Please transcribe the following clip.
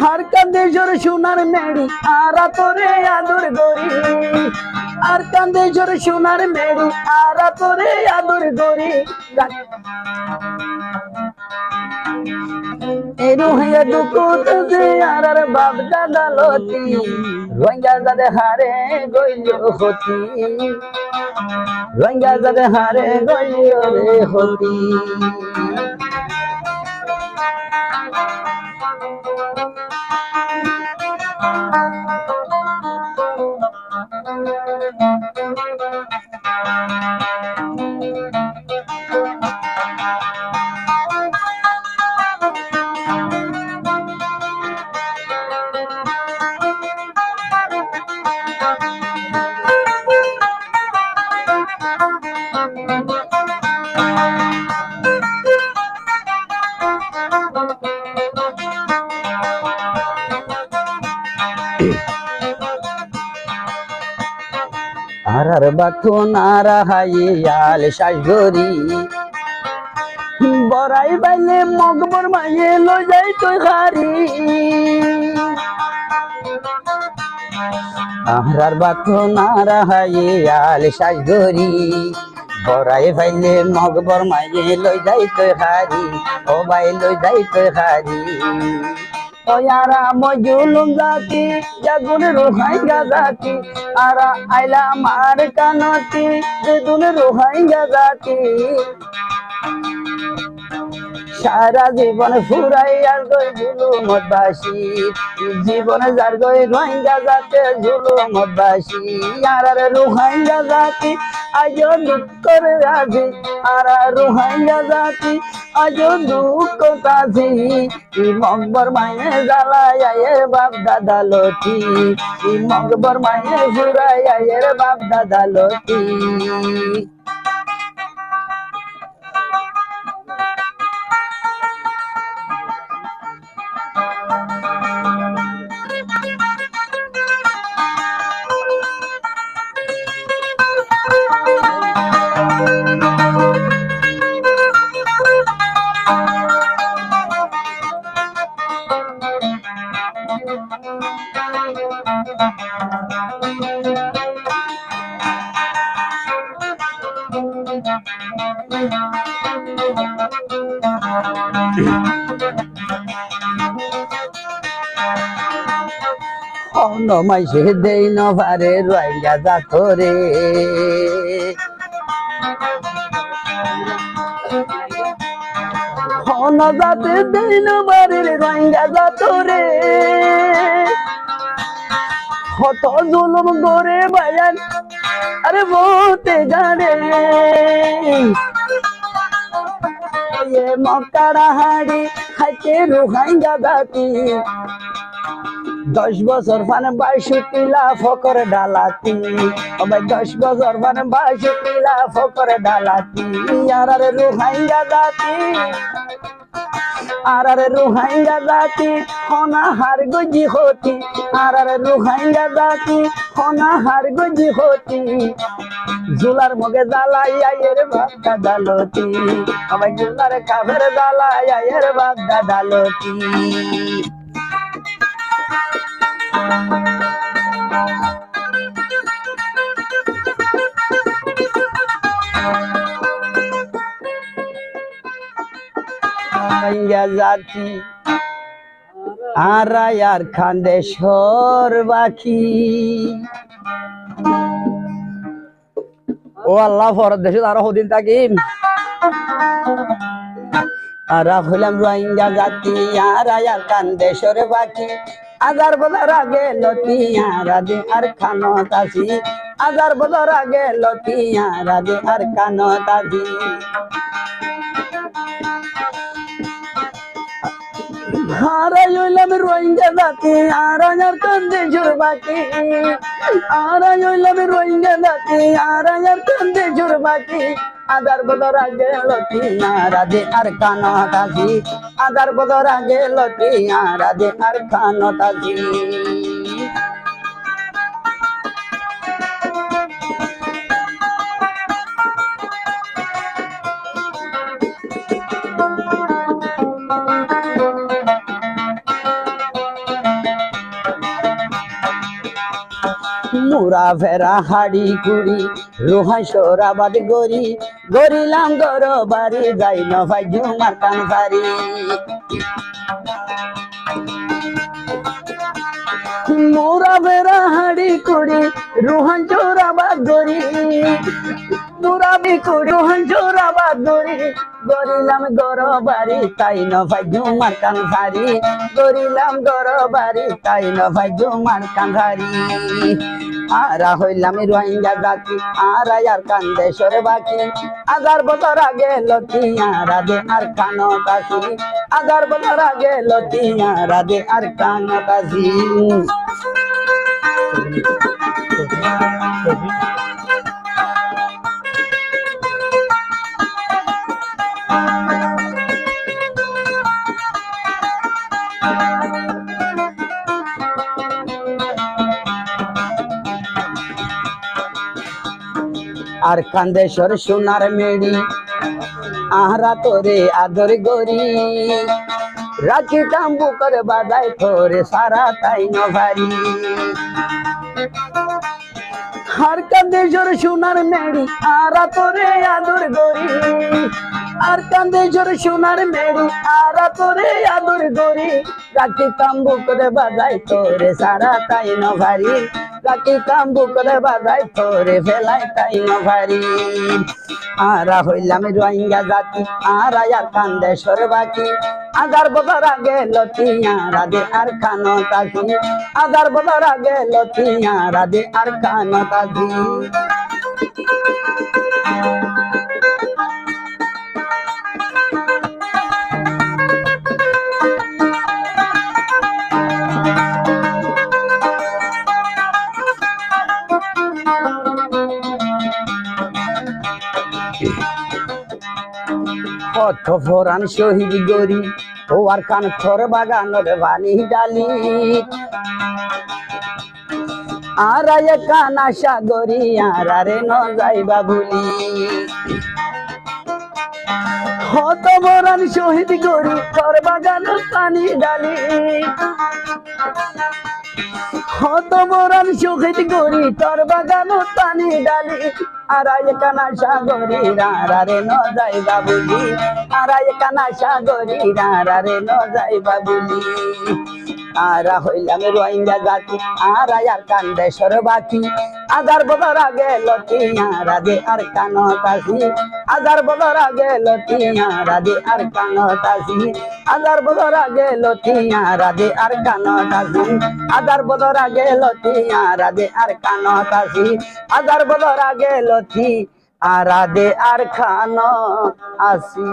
আর কান্দে জোর সোনার মেড়ি আর তোরে আদর গরি আর কান্দে জোর সোনার মেড়ি আর তোরে আদর গরি রুহিয়া দুকুত যে আর বাপ দাদা লতি রোহিঙ্গা যাদের হারে গইল হতি রোহিঙ্গা যাদের হারে গইল রে হতি আর বাথো নারা হাইয়াল শাশগরি বড়াই বাইলে মগবর মাইয়ে লো যাই তুই হারি আর বাথো নারা হাইয়াল শাশগরি বড়াই বাইলে মগবর মাইয়ে লো যাই তুই হারি ও বাই লো যাই তুই হারি ওয়ারা মজুলুম জাতি জাগুন রোহাইঙ্গা জাতি আরা আইলা মার কানতি দুন রোহাইঙ্গা জাতি সারা জীবন ফুরাই আর গই জুলুমবাসী জীবন যার গই রোহিঙ্গা জাতে জুলুমবাসী আর রোহিঙ্গা জাতি আজ দুঃখ রাজি আর রোহিঙ্গা জাতি আজ দুঃখ কাজি মগবর মায়ে জ্বালায় আয়ের বাপ দাদা লতি মগবর মায়ে ফুরাই আয়ের বাপ দাদা লতি নমাইছে দেই নভারে রোহিঙ্গা জাতরে যাতে দেই নভারে রোহিঙ্গা জাতরে কত জুলুম করে বায়ান আরে বলতে জানে মক্কারা হাড়ি খাইতে রোহিঙ্গা জাতি 10 বছর ফান 62 লাখ ফকর ডালাতি ও ভাই 10 বছর ফান 62 লাখ ফকর ডালাতি আর রোহিঙ্গা জাতি আর রোহিঙ্গা জাতি হনা হার গজি হতি আর রোহিঙ্গা জাতি হনা হার গজি হতি জুলার মগে জ্বালাই আয়ের বাপ দাদা লতি ও ভাই জুলার কাফের জ্বালাই আয়ের বাপ দাদা লতি জাতি আর খান্দেশ্বর বাকি ও আল্লাহ ফরদ দেশে আরো হদিন থাকিম আর হইলাম রোহিঙ্গা জাতি আর খান্দেশ্বর বাকি আজার বলার আগে লতিয়া রাজে আর খানত আসি আজার বলার আগে লতিয়া রাজে আর খানত আসি হারাই হইলাম রোহিঙ্গা জাতি আর খান্দেশ্বর বাকি হারাই হইলাম রোহিঙ্গা জাতি আর খান্দেশ্বর বাকি আদার বদর আগে লতিয়া রাজে আর খানত আসি আদার বদর আগে লতিয়া রাজে আর খানত আসি মুরা ফেরা হাড়ি কুড়ি রোহাই সরাবাদ গরি গরিলাম গর বাড়ি যাই ন ভাই জুমার কান ভারি মুরা ফেরা হাড়ি কুড়ি রোহান সরাবাদ গরি মুরাবি কুড়ি রোহান সরাবাদ গরি গরিলাম গর বাড়ি তাই ন ভাই জুমার কান ভারি গরিলাম গর বাড়ি তাই ন ভাই জুমার কান ভারি আরা হইলাম রোহিঙ্গা জাতি আরা আর কান্দে সরে বাকি 1000 বছর আগে লতিয়া দে আর কানো কাশি 1000 বছর আগে লতিয়া দে আর কানো কাশি আর কান্দেশ্বর সোনার মেড়ি আহরা তোরে আদর গরি রাখি তাম্বু করে বাজাই তোরে সারা তাই নভারি আর কান্দেশ্বর সোনার মেড়ি আহরা তোরে আদর গরি আর কান্দেশ্বর সোনার মেড়ি আহরা তোরে আদর গরি রাখি তাম্বু করে বাজাই তোরে সারা তাই নভারি রাখি তাম্বু করে বাজাই তোরে ফেলাই তাই নভারি আরা হইলাম রোহিঙ্গা জাতি আরা আর কান্দেশ্বর বাকি 1000 বছর আগে লতিয়া দে আর কানো কাশি 1000 বছর আগে লতিয়া দে আর কানো কাশি কত ফোরান শহীদ গরি ও আর কান থর বাগানোর বানি ডালি আর কান আশা গরি আর রে ন যাইবা ভুলি কত ফোরান শহীদ গরি থর বাগানোর পানি ডালি কত ফোরান শহীদ গরি থর বাগানোর পানি ডালি আর কানা সাগরি রে ন যাইবা বুলি আর কানা সাগরি রে ন যাইবা বুলি আরা হইলাম রোহিঙ্গা জাতি আর কান্দেশ্বর বাকি 1000 বছর আগে লতিয়া দে আর কানো কাশি 1000 বছর আগে লতিয়া দে আর কানো কাশি 1000 বছর আগে লতিয়া দে আর কানো কাশি 1000 বছর আগে লতিয়া দে আর কানো কাশি 1000 বছর আগে লতি আর দে আর খানো আসি